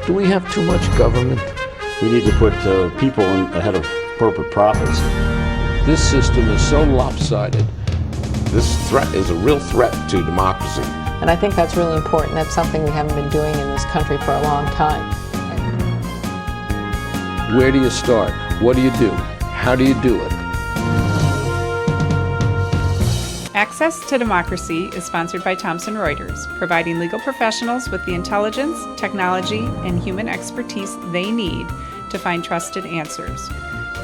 Do we have too much government? We need to put people ahead of corporate profits. This system is so lopsided. This threat is a real threat to democracy. And I think that's really important. That's something we haven't been doing in this country for a long time. Where do you start? What do you do? How do you do it? Access to Democracy is sponsored by Thomson Reuters, providing legal professionals with the intelligence, technology, and human expertise they need to find trusted answers.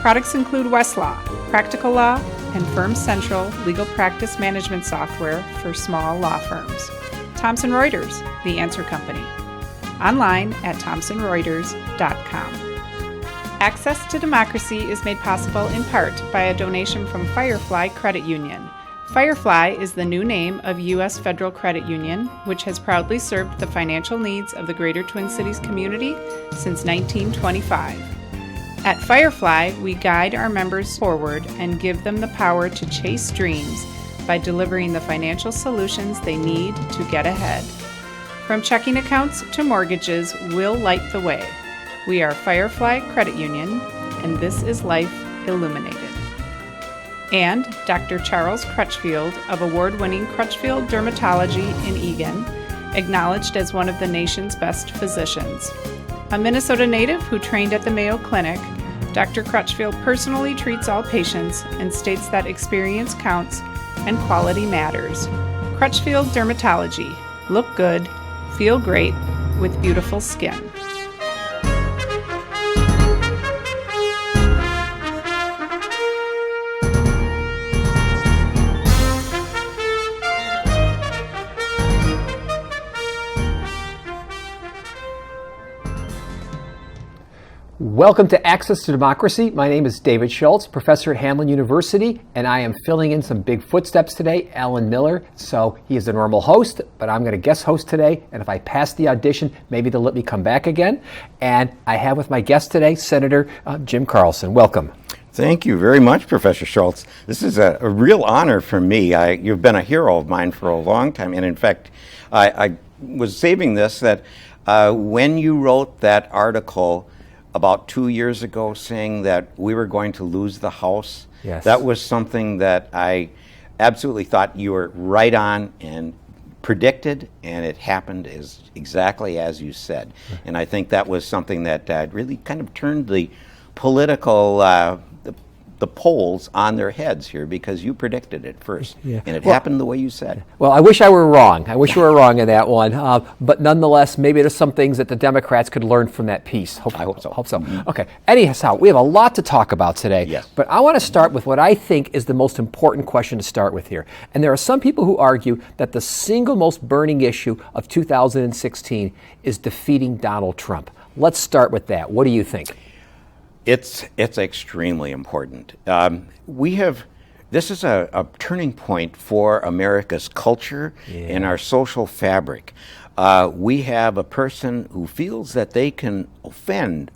Products include Westlaw, Practical Law, and Firm Central legal practice management software for small law firms. Thomson Reuters, the answer company. Online at thomsonreuters.com. Access to Democracy is made possible in part by a donation from Firefly Credit Union. Firefly is the new name of U.S. Federal Credit Union, which has proudly served the financial needs of the Greater Twin Cities community since 1925. At Firefly, we guide our members forward and give them the power to chase dreams by delivering the financial solutions they need to get ahead. From checking accounts to mortgages, we'll light the way. We are Firefly Credit Union, and this is Life Illuminated. And Dr. Charles Crutchfield of award-winning Crutchfield Dermatology in Eagan, acknowledged as one of the nation's best physicians. A Minnesota native who trained at the Mayo Clinic, Dr. Crutchfield personally treats all patients and states that experience counts and quality matters. Crutchfield Dermatology. Look good, feel great, with beautiful skin. Welcome to Access to Democracy. My name is David Schultz, professor at Hamline University, and I am filling in some big footsteps today, Alan Miller. So he is the normal host, but I'm going to guest host today, and if I pass the audition, maybe they'll let me come back again. And I have with my guest today, Senator Jim Carlson. Welcome. Thank you very much, Professor Schultz. This is a real honor for me. You've been a hero of mine for a long time, and in fact, I was saving this, that when you wrote that article about 2 years ago saying that we were going to lose the House, yes, that was something that I absolutely thought you were right on and predicted, and it happened exactly as you said. And I think that was something that really kind of turned the political, the polls on their heads here, because you predicted it first, yeah, and it happened the way you said. Well, I wish I were wrong. I wish we were wrong in that one. But nonetheless, maybe there's some things that the Democrats could learn from that piece. I hope so. Mm-hmm. Okay. Anyhow, we have a lot to talk about today. Yes. But I want to start with what I think is the most important question to start with here. And there are some people who argue that the single most burning issue of 2016 is defeating Donald Trump. Let's start with that. What do you think? It's extremely important. This is a turning point for America's culture and our social fabric. We have a person who feels that they can offend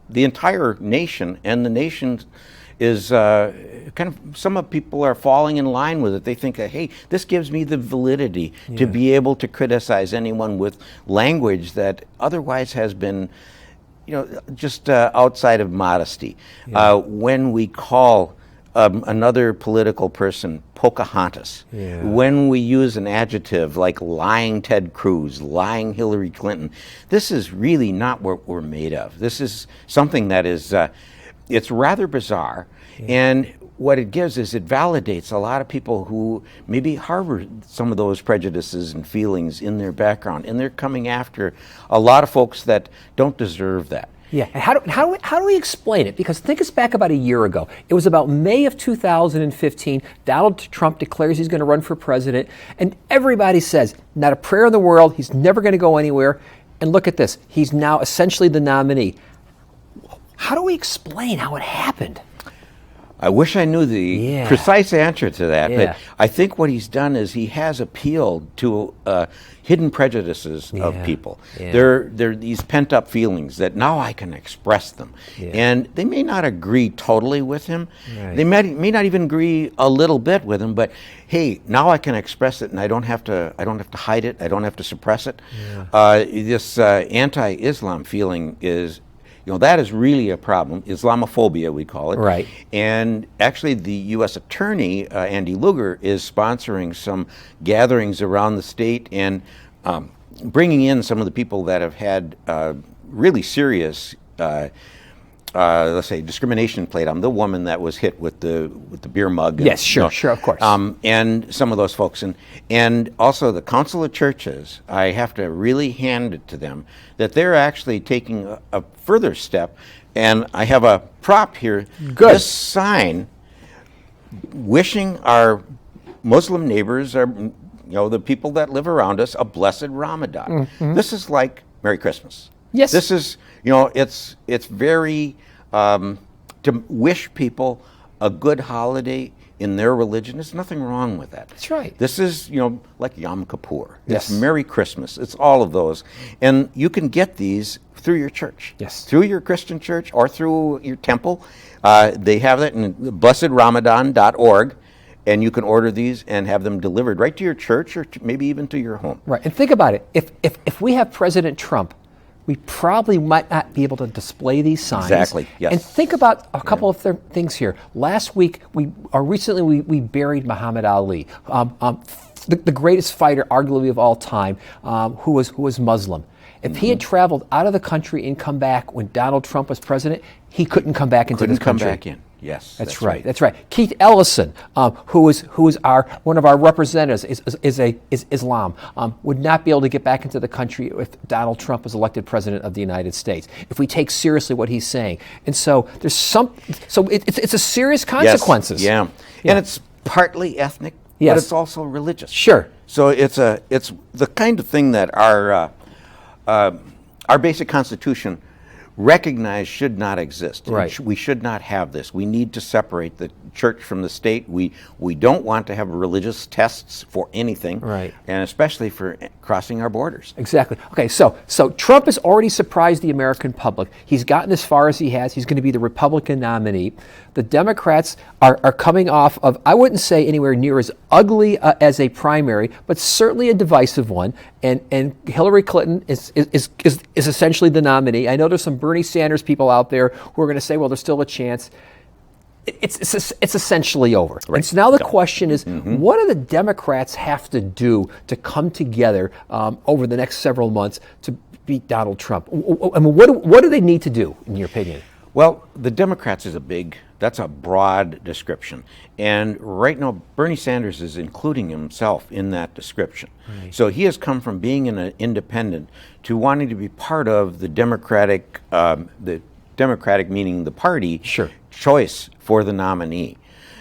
the entire nation, and the nation is some of people are falling in line with it. They think that, hey, this gives me the validity to be able to criticize anyone with language that otherwise has been just outside of modesty. When we call another political person Pocahontas, when we use an adjective like lying Ted Cruz, lying Hillary Clinton, this is really not what we're made of. This is something that is, it's rather bizarre. And what it gives is it validates a lot of people who maybe harbor some of those prejudices and feelings in their background, and they're coming after a lot of folks that don't deserve that. Yeah, and how do we explain it? Because think us back about a year ago. It was about May of 2015. Donald Trump declares he's going to run for president, and everybody says, not a prayer in the world, he's never going to go anywhere. And look at this, he's now essentially the nominee. How do we explain how it happened? I wish I knew the Yeah. precise answer to that, Yeah. but I think what he's done is he has appealed to hidden prejudices of Yeah. people. Yeah. They're these pent-up feelings that now I can express them. Yeah. And they may not agree totally with him. Right. They may not even agree a little bit with him, but hey, now I can express it and I don't have to hide it. I don't have to suppress it. This anti-Islam feeling is, that is really a problem. Islamophobia, we call it. Right. And actually, the U.S. Attorney, Andy Lugar, is sponsoring some gatherings around the state and bringing in some of the people that have had really serious, let's say, discrimination played on. The woman that was hit with the beer mug. Yes, sure, of course. And some of those folks. And also the Council of Churches, I have to really hand it to them that they're actually taking a further step. And I have a prop here. Good. This sign wishing our Muslim neighbors, the people that live around us, a blessed Ramadan. This is like Merry Christmas. Yes. This is, it's very, to wish people a good holiday in their religion. There's nothing wrong with that. That's right. This is, like Yom Kippur. Yes. It's Merry Christmas. It's all of those. And you can get these through your church. Yes. Through your Christian church or through your temple. They have that in blessedramadan.org. And you can order these and have them delivered right to your church or maybe even to your home. Right. And think about it. If we have President Trump, we probably might not be able to display these signs. Exactly, yes. And think about a couple of things here. Last week, recently we buried Muhammad Ali, the greatest fighter, arguably of all time, who was Muslim. If he had traveled out of the country and come back when Donald Trump was president, he couldn't come back into this country. Couldn't come back in. Yes, That's right. That's right. Keith Ellison, who is one of our representatives, is Islam, would not be able to get back into the country if Donald Trump was elected president of the United States. If we take seriously what he's saying, and so it's a serious consequences. Yes, yeah. And it's partly ethnic, Yes. but it's also religious. Sure. So it's the kind of thing that our basic constitution recognized should not exist. Right. We should not have this. We need to separate the church from the state. We don't want to have religious tests for anything, Right. And especially for crossing our borders. Exactly. Okay, so Trump has already surprised the American public. He's gotten as far as he has. He's going to be the Republican nominee. The Democrats are coming off of, I wouldn't say anywhere near as ugly as a primary, but certainly a divisive one. And Hillary Clinton is essentially the nominee. I know there's some Bernie Sanders people out there who are going to say, well, there's still a chance. It's essentially over. Right. And so now the question is, what do the Democrats have to do to come together over the next several months to beat Donald Trump? I mean, what do they need to do, in your opinion? Well, the Democrats that's a broad description. And right now, Bernie Sanders is including himself in that description. Right. So he has come from being an independent to wanting to be part of the Democratic meaning the party, Sure. choice for the nominee.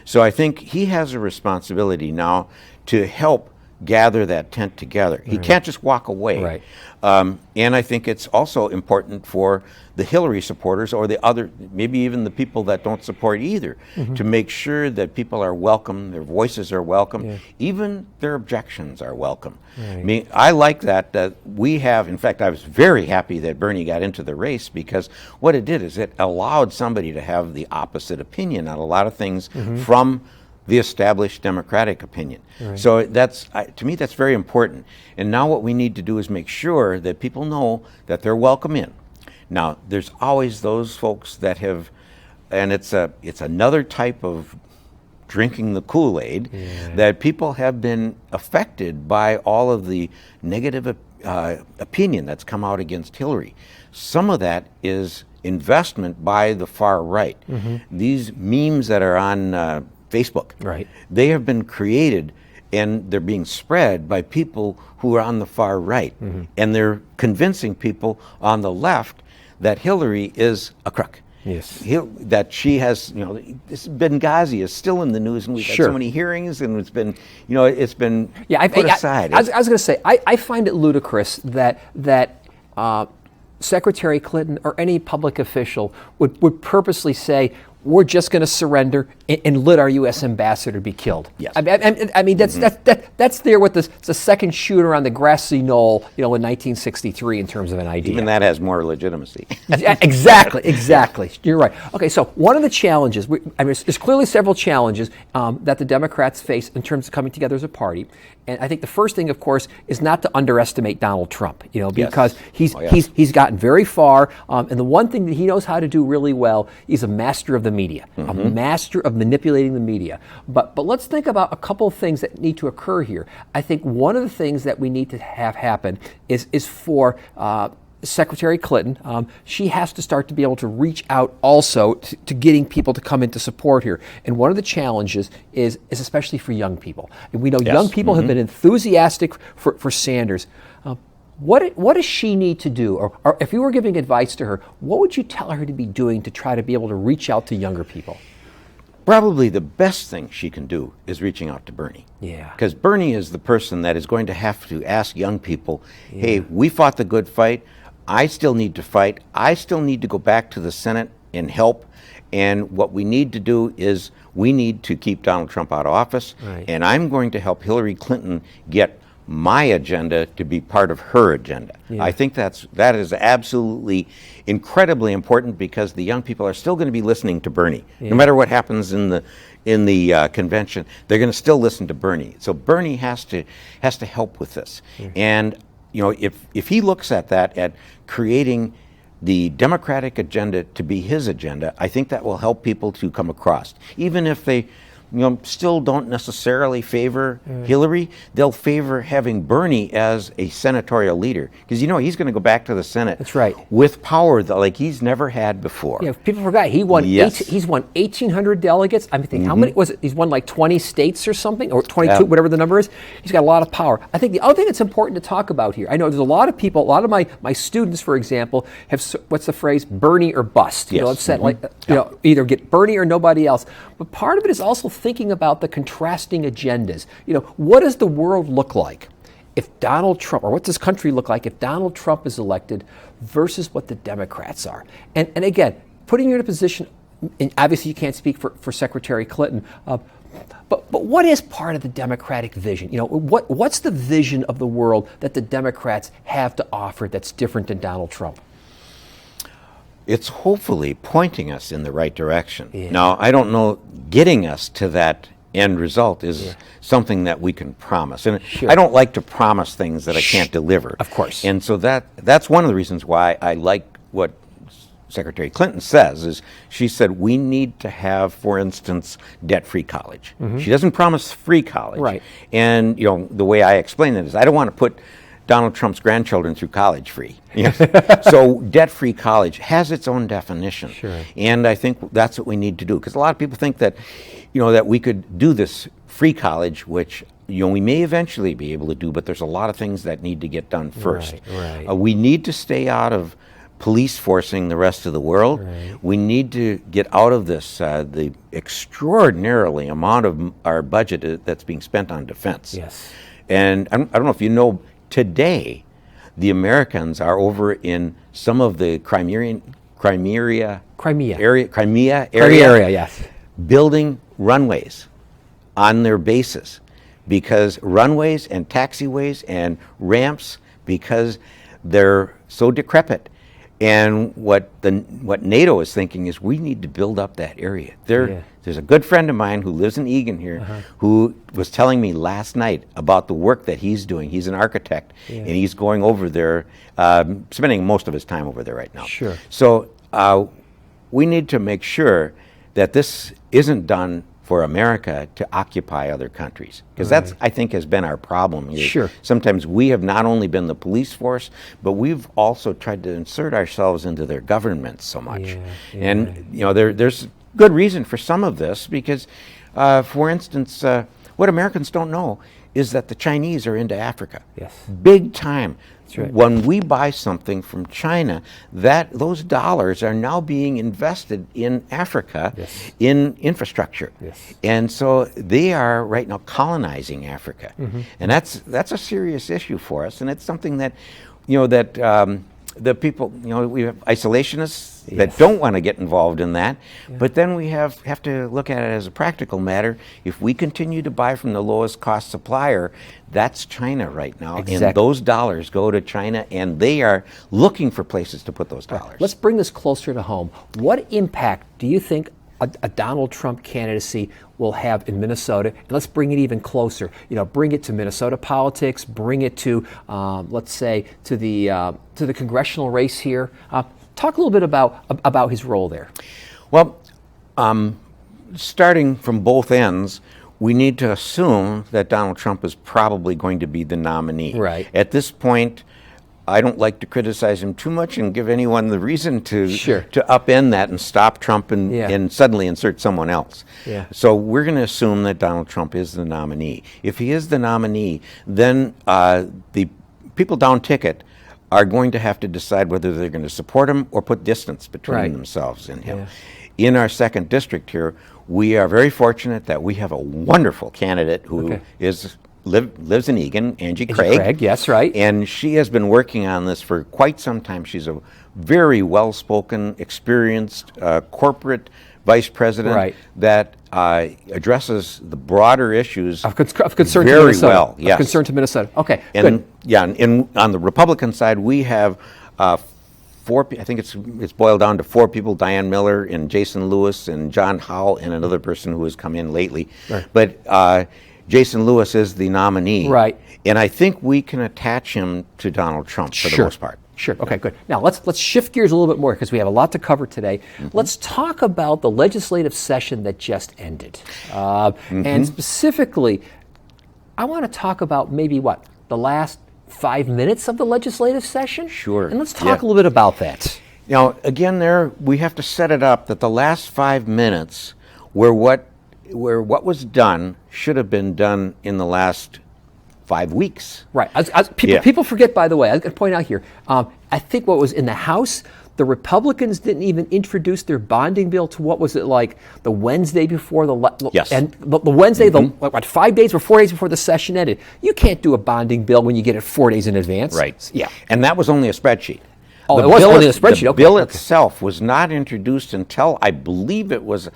So I think he has a responsibility now to help gather that tent together. He can't just walk away. Right. And I think it's also important for the Hillary supporters or the other, maybe even the people that don't support either, to make sure that people are welcome, their voices are welcome, even their objections are welcome. Right. I mean, I like that we have, in fact, I was very happy that Bernie got into the race because what it did is it allowed somebody to have the opposite opinion on a lot of things from the established Democratic opinion. Right. So to me, that's very important. And now what we need to do is make sure that people know that they're welcome in. Now, there's always those folks that have, and it's another type of drinking the Kool-Aid, that people have been affected by all of the negative opinion that's come out against Hillary. Some of that is investment by the far right. These memes that are on Facebook. Right. They have been created and they're being spread by people who are on the far right. And they're convincing people on the left that Hillary is a crook. Yes. That she has, this Benghazi is still in the news, and we've had so many hearings, and it's been put aside. I was going to say, I find it ludicrous that Secretary Clinton or any public official would purposely say, we're just going to surrender and lit our U.S. ambassador to be killed. Yes. I mean that's there with the second shooter on the grassy knoll, in 1963 in terms of an idea. Even that has more legitimacy. Exactly. You're right. Okay, so one of the challenges, there's clearly several challenges that the Democrats face in terms of coming together as a party. And I think the first thing, of course, is not to underestimate Donald Trump, because he's gotten very far. And the one thing that he knows how to do really well, he's a master of the media, a master of manipulating the media. But let's think about a couple of things that need to occur here. I think one of the things that we need to have happen is for Secretary Clinton, she has to start to be able to reach out also to getting people to come into support here. And one of the challenges is especially for young people. And we know young people have been enthusiastic for Sanders. What does she need to do? Or if you were giving advice to her, what would you tell her to be doing to try to be able to reach out to younger people? Probably the best thing she can do is reaching out to Bernie. Yeah. Because Bernie is the person that is going to have to ask young people, hey, we fought the good fight. I still need to fight. I still need to go back to the Senate and help. And what we need to do is we need to keep Donald Trump out of office. Right. And I'm going to help Hillary Clinton get my agenda to be part of her agenda. Yeah. I think that is absolutely incredibly important, because the young people are still going to be listening to Bernie. No matter what happens in the convention, they're going to still listen to Bernie. So Bernie has to help with this. And if he looks at that, at creating the Democratic agenda to be his agenda, I think that will help people to come across. Even if they still don't necessarily favor Hillary, they'll favor having Bernie as a senatorial leader, because he's going to go back to the Senate. That's right. With power like he's never had before. People forgot he won. He's won 1,800 delegates. I mean, how many was it? He's won like 20 states or something, or 22, whatever the number is. He's got a lot of power. I think the other thing that's important to talk about here. I know there's a lot of people. A lot of my students, for example, have what's the phrase? Bernie or bust. It's said either get Bernie or nobody else. But part of it is also thinking about the contrasting agendas. What does the world look like if Donald Trump, or what does this country look like if Donald Trump is elected versus what the Democrats are? And again, putting you in a position, and obviously you can't speak for Secretary Clinton, but what is part of the Democratic vision? What's the vision of the world that the Democrats have to offer that's different than Donald Trump? It's hopefully pointing us in the right direction. Now, I don't know, getting us to that end result is something that we can promise. And I don't like to promise things that I can't deliver. Of course. And so that's one of the reasons why I like what Secretary Clinton says, is she said we need to have, for instance, debt-free college. She doesn't promise free college. Right. And the way I explain it is I don't want to put Donald Trump's grandchildren through college free. So debt-free college has its own definition. Sure. And I think that's what we need to do, because a lot of people think that, that we could do this free college, which we may eventually be able to do, but there's a lot of things that need to get done first. Right. We need to stay out of police forcing the rest of the world. Right. We need to get out of this, the extraordinarily amount of our budget that's being spent on defense. Yes. And I don't know if you know, today, the Americans are over in some of the Crimea area, yes, building runways on their bases, because runways and taxiways and ramps, because they're so decrepit. And what NATO is thinking is we need to build up that area. There's a good friend of mine who lives in Egan here, who was telling me last night about the work that he's doing. He's an architect, and he's going over there, spending most of his time over there right now. Sure. So we need to make sure that this isn't done for America to occupy other countries, because that's, I think, has been our problem here. Sure. Sometimes we have not only been the police force, but we've also tried to insert ourselves into their governments so much. And there's good reason for some of this, because, for instance, what Americans don't know is that the Chinese are into Africa. Yes. Big time. That's right. When we buy something from China, those dollars are now being invested in Africa, in infrastructure. Yes. And so they are right now colonizing Africa. And that's a serious issue for us, and it's something that the people, we have isolationists that don't want to get involved in that. But then we have to look at it as a practical matter. If we continue to buy from the lowest cost supplier, that's China right now. Exactly. And those dollars go to China, and they are looking for places to put those dollars. Let's bring this closer to home. What impact do you think a Donald Trump candidacy will have in Minnesota? And let's bring it even closer. Bring it to Minnesota politics. Bring it to, let's say, to the congressional race here. Talk a little bit about his role there. Well, starting from both ends, we need to assume that Donald Trump is probably going to be the nominee. Right. At this point, I don't like to criticize him too much and give anyone the reason to upend that and stop Trump and suddenly insert someone else. Yeah. So we're going to assume that Donald Trump is the nominee. If he is the nominee, then the people down ticket are going to have to decide whether they're going to support him or put distance between themselves and him. Yeah. In our 2nd district here, we are very fortunate that we have a wonderful candidate who lives in Eagan, Angie Craig. Yes, right. And she has been working on this for quite some time. She's a very well-spoken, experienced corporate vice president that addresses the broader issues of concern very to Minnesota. well. Yes. Of concern to Minnesota. Okay, and, good. Yeah, and on the Republican side, we have 4. I think it's boiled down to 4 people: Diane Miller and Jason Lewis and John Howell and another person who has come in lately. Right. But Jason Lewis is the nominee. Right. And I think we can attach him to Donald Trump for the most part. Sure. Okay, good. Now let's shift gears a little bit more because we have a lot to cover today. Let's talk about the legislative session that just ended, and specifically, I want to talk about maybe the last 5 minutes of the legislative session. Sure. And let's talk a little bit about that. Now, again, we have to set it up that the last 5 minutes were what was done should have been done in the last 5 weeks. Right. People forget, by the way, I was going to point out here, I think what was in the House, the Republicans didn't even introduce their bonding bill to what was it like the Wednesday before the Wednesday, 5 days or 4 days before the session ended. You can't do a bonding bill when you get it 4 days in advance. Right. Yeah. And that was only a spreadsheet. Oh, it was only a spreadsheet. The bill itself was not introduced until I believe it was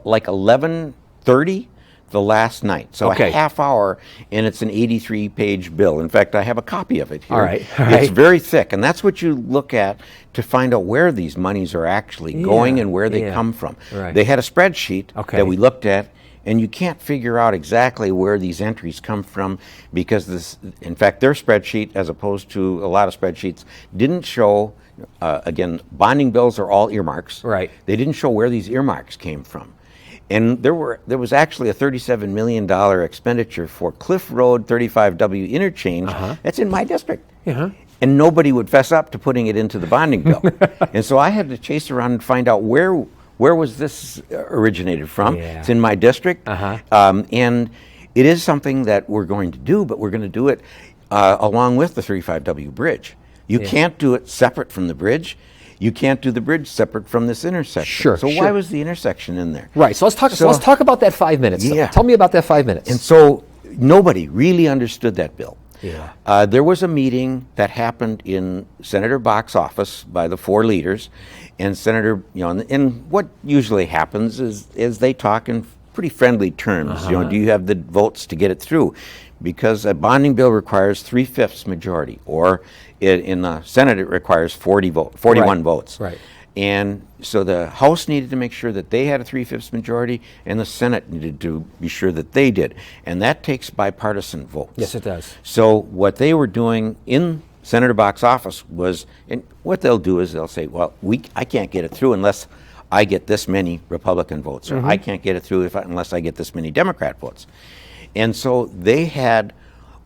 like 11:30 the last night. So a half hour, and it's an 83-page bill. In fact, I have a copy of it here. All right. It's very thick, and that's what you look at to find out where these monies are actually going and where they come from. Right. They had a spreadsheet that we looked at, and you can't figure out exactly where these entries come from because in fact, their spreadsheet, as opposed to a lot of spreadsheets, didn't show, again, bonding bills are all earmarks. Right. They didn't show where these earmarks came from. And there was actually a $37 million expenditure for Cliff Road 35W interchange. That's in my district. And nobody would fess up to putting it into the bonding bill. And so I had to chase around and find out where was this originated from. It's in my district. And it is something that we're going to do, but we're going to do it along with the 35W bridge. You can't do it separate from the bridge. You can't do the bridge separate from this intersection. So why was the intersection in there? Right. So let's talk about that 5 minutes. Yeah. Tell me about that 5 minutes. And so nobody really understood that bill. There was a meeting that happened in Senator Bach's office by the 4 leaders, and Senator, and what usually happens is they talk in pretty friendly terms. Do you have the votes to get it through? Because a bonding bill requires 3/5 majority, or in the Senate it requires 41 votes. Right. And so the House needed to make sure that they had a 3/5 majority, and the Senate needed to be sure that they did. And that takes bipartisan votes. Yes, it does. So what they were doing in Senator Bach's office was, and what they'll do is they'll say, well, I can't get it through unless I get this many Republican votes, or I can't get it through unless I get this many Democrat votes. And so they had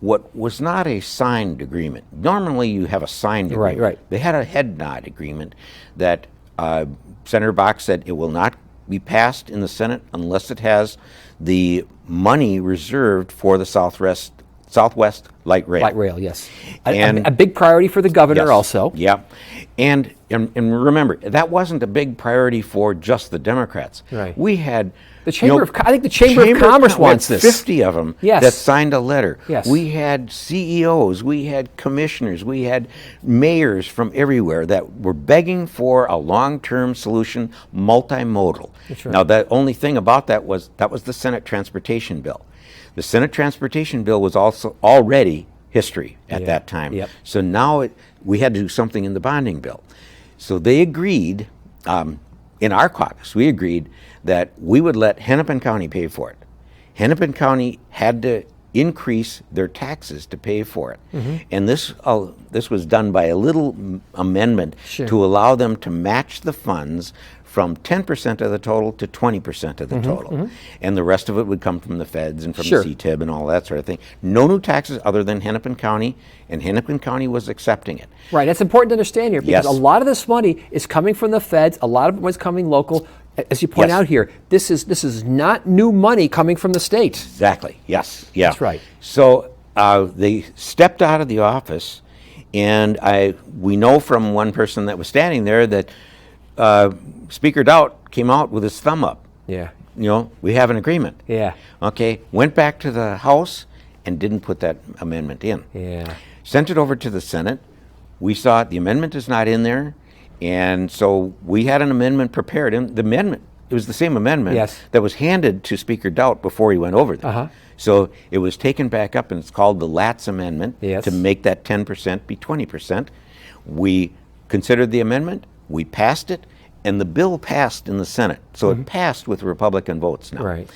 what was not a signed agreement. Normally you have a signed agreement. Right. They had a head nod agreement that Senator Bach said it will not be passed in the Senate unless it has the money reserved for the Southwest Light Rail. Light Rail, yes. And a big priority for the governor also. Yeah. And remember, that wasn't a big priority for just the Democrats. Right. We had The Chamber I think the Chamber of Commerce wants this. 50 of them that signed a letter. Yes. We had CEOs, we had commissioners, we had mayors from everywhere that were begging for a long-term solution, multimodal. That's right. Now, the only thing about that was the Senate Transportation Bill. The Senate Transportation Bill was also already history at that time. Yep. So now we had to do something in the bonding bill. So they agreed, in our caucus, we agreed that we would let Hennepin County pay for it. Hennepin County had to increase their taxes to pay for it. And this was done by a little amendment to allow them to match the funds from 10% of the total to 20% of the total. And the rest of it would come from the feds and from the CTIB and all that sort of thing. No new taxes other than Hennepin County, and Hennepin County was accepting it. Right, that's important to understand here, because a lot of this money is coming from the feds, a lot of it was coming local. As you point out here, this is not new money coming from the state. Exactly, yes, yeah. That's right. So they stepped out of the office, and we know from one person that was standing there that Speaker Doubt came out with his thumb up. Yeah. You know, we have an agreement. Yeah. Okay, went back to the House and didn't put that amendment in. Yeah. Sent it over to the Senate. We saw it, the amendment is not in there, and so we had an amendment prepared. And the amendment, it was the same amendment that was handed to Speaker Doubt before he went over there. So it was taken back up, and it's called the Latz Amendment to make that 10% be 20%. We considered the amendment, we passed it, and the bill passed in the Senate. So it passed with Republican votes now. Right.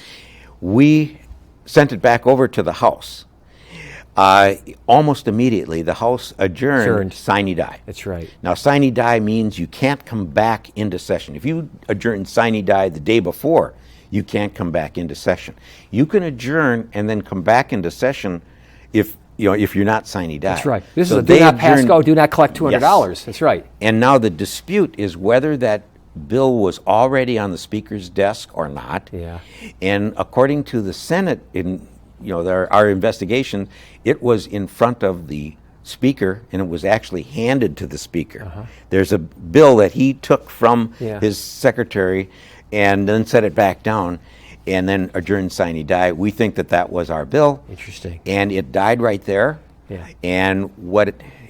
We sent it back over to the House. Almost immediately, the House adjourned sine die. That's right. Now, sine die means you can't come back into session. If you adjourn sine die the day before, you can't come back into session. You can adjourn and then come back into session if you're not sine die. That's right. This is a do not pass go, do not collect $200. Yes. That's right. And now the dispute is whether that bill was already on the Speaker's desk or not. Yeah. And according to the Senate, our investigation, it was in front of the Speaker, and it was actually handed to the Speaker. There's a bill that he took from his secretary and then set it back down and then adjourned sine die. We think that was our bill. Interesting. And it died right there. Yeah. And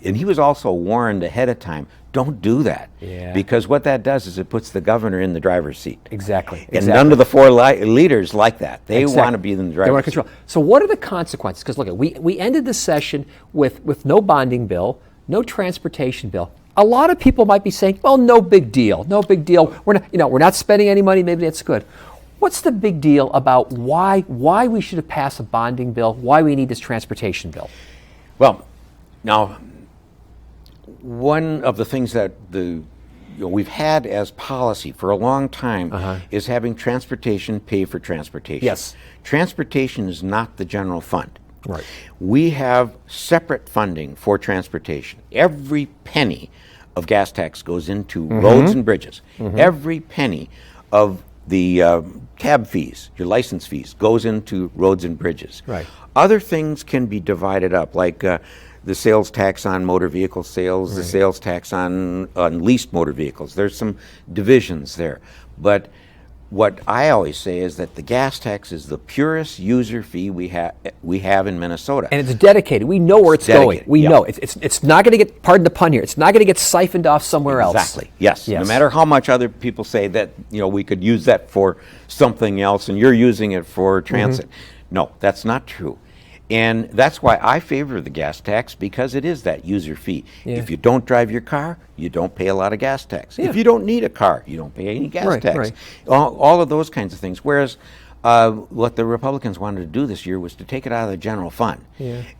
he was also warned ahead of time, don't do that. Yeah. Because what that does is it puts the governor in the driver's seat. Exactly. And none of the four leaders like that. They want to be in the driver's seat. They want to control. So what are the consequences? Because look, we ended the session with no bonding bill, no transportation bill. A lot of people might be saying, well, no big deal. No big deal. We're not spending any money, maybe that's good. What's the big deal about why we should have passed a bonding bill, why we need this transportation bill? Well, now, one of the things that we've had as policy for a long time is having transportation pay for transportation. Yes. Transportation is not the general fund. Right. We have separate funding for transportation. Every penny of gas tax goes into roads and bridges. Every penny of the cab fees, your license fees, goes into roads and bridges. Right. Other things can be divided up, like the sales tax on motor vehicle sales, the sales tax on leased motor vehicles. There's some divisions there. But what I always say is that the gas tax is the purest user fee we have in Minnesota. And it's dedicated. We know where it's going. We know. It's not going to get, pardon the pun here, it's not going to get siphoned off somewhere else. Exactly. Yes. No matter how much other people say that, we could use that for something else and you're using it for transit. No, that's not true. And that's why I favor the gas tax, because it is that user fee. If you don't drive your car, you don't pay a lot of gas tax. If you don't need a car, you don't pay any gas tax. All of those kinds of things. Whereas what the Republicans wanted to do this year was to take it out of the general fund.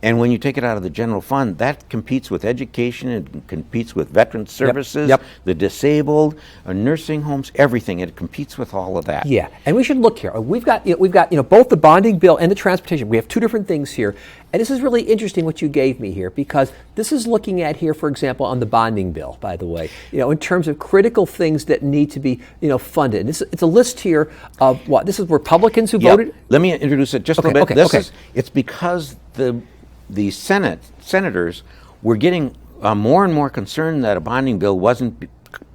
And when you take it out of the general fund, that competes with education, it competes with veteran services, the disabled, nursing homes, everything. It competes with all of that. Yeah, and we should look here. We've got both the bonding bill and the transportation. We have two different things here. And this is really interesting what you gave me here, because this is looking at here, for example, on the bonding bill, by the way, in terms of critical things that need to be, funded. And it's a list here of what? This is Republicans who voted? Let me introduce it just a little bit. It's because the senators were getting more and more concerned that a bonding bill wasn't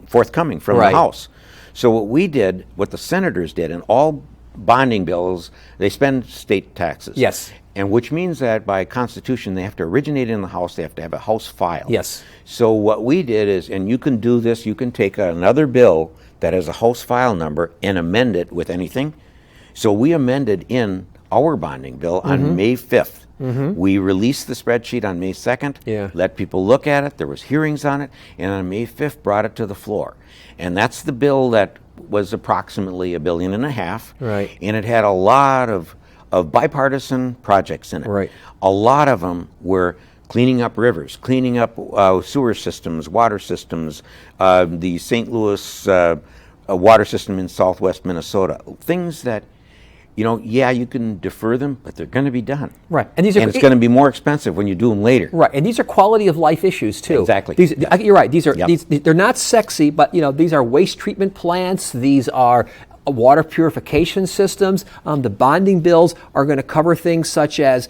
forthcoming from the House. So what the senators did, and all bonding bills, they spend state taxes. Yes. And which means that by Constitution, they have to originate in the House, they have to have a House file. Yes. So what we did is, and you can do this, you can take another bill that has a House file number and amend it with anything. So we amended in our bonding bill on May 5th. We released the spreadsheet on May 2nd, Yeah. let people look at it, there was hearings on it, and on May 5th brought it to the floor. And that's the bill that was approximately $1.5 billion. Right. And it had a lot of bipartisan projects in it. Right. A lot of them were cleaning up rivers, cleaning up sewer systems, water systems, the St. Louis water system in southwest Minnesota. Things that, yeah, you can defer them, but they're going to be done. Right. And these are it's going to be more expensive when you do them later. Right, and these are quality of life issues too. Exactly. You're right. These are Yep. they're not sexy, but these are waste treatment plants. These are water purification systems. The bonding bills are going to cover things such as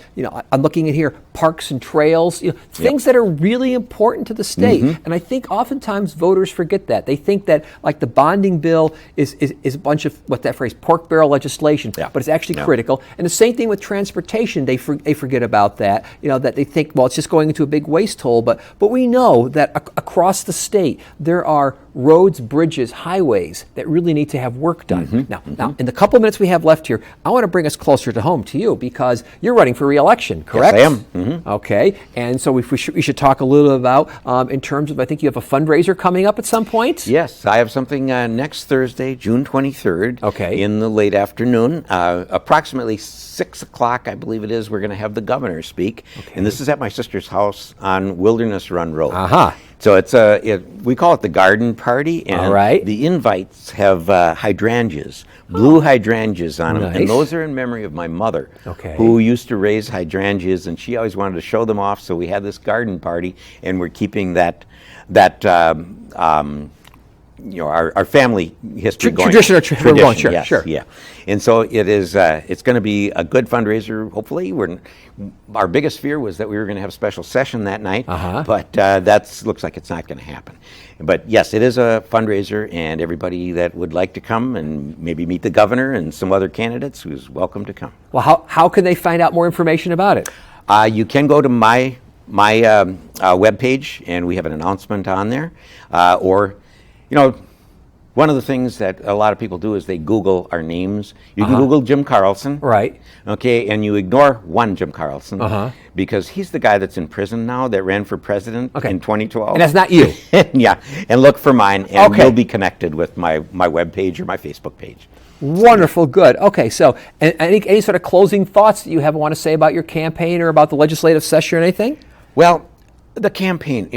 I'm looking at here, parks and trails. Things that are really important to the state. And I think oftentimes voters forget that. They think that like the bonding bill is a bunch of what that phrase pork barrel legislation, Yeah. but it's actually Yeah. critical. And the same thing with transportation. They forget about that. That they think, well, it's just going into a big waste hole. But we know that across the state there are roads, bridges, highways that really need to have work done. Now, in the couple of minutes we have left here, I want to bring us closer to home to you because you're running for re-election, correct? Yes, I am. Okay, and so we should talk a little about in terms of, I think you have a fundraiser coming up at some point. Yes, I have something next Thursday, June 23rd. Okay. In the late afternoon, approximately 6 o'clock, I believe it is. We're going to have the governor speak, and this is at my sister's house on Wilderness Run Road. So it's we call it the garden party, and All right. the invites have hydrangeas, blue hydrangeas on them, Nice. and those are in memory of my mother, Okay. who used to raise hydrangeas, and she always wanted to show them off. So we had this garden party, and we're keeping that our family history going. Tradition, going, sure, yes, sure. Yeah. And so it is. It's going to be a good fundraiser. Hopefully, our biggest fear was that we were going to have a special session that night, but that looks like it's not going to happen. But yes, it is a fundraiser, and everybody that would like to come and maybe meet the governor and some other candidates is welcome to come. Well, how can they find out more information about it? You can go to my webpage, and we have an announcement on there, or. One of the things that a lot of people do is they Google our names. You can Google Jim Carlson. Right. Okay, and you ignore one Jim Carlson because he's the guy that's in prison now that ran for president in 2012. And that's not you. Yeah, and look for mine, and Okay. you'll be connected with my webpage or my Facebook page. Wonderful, good. Okay, so any sort of closing thoughts that you want to say about your campaign or about the legislative session or anything? Well, the campaign,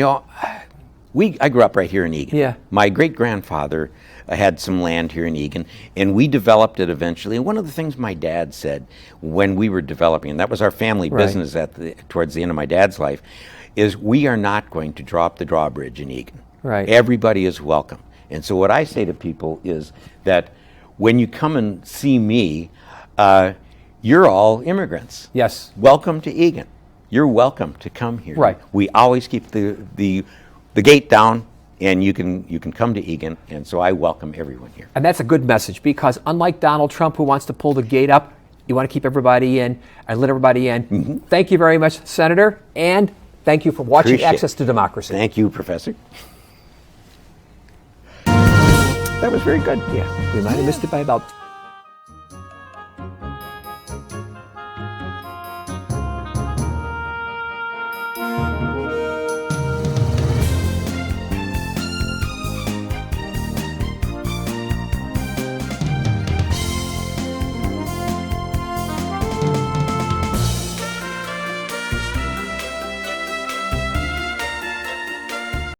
I grew up right here in Egan. Yeah. My great-grandfather had some land here in Egan, and we developed it eventually. And one of the things my dad said when we were developing, and that was our family Right. business towards the end of my dad's life, is we are not going to drop the drawbridge in Egan. Right. Everybody is welcome. And so what I say to people is that when you come and see me, you're all immigrants. Yes. Welcome to Egan. You're welcome to come here. Right. We always keep the gate down, and you can come to Egan, and so I welcome everyone here. And that's a good message because unlike Donald Trump, who wants to pull the gate up, you want to keep everybody in and let everybody in. Thank you very much, Senator, and thank you for watching Appreciate Access to Democracy. Thank you, Professor. That was very good. Yeah, we might have missed it by about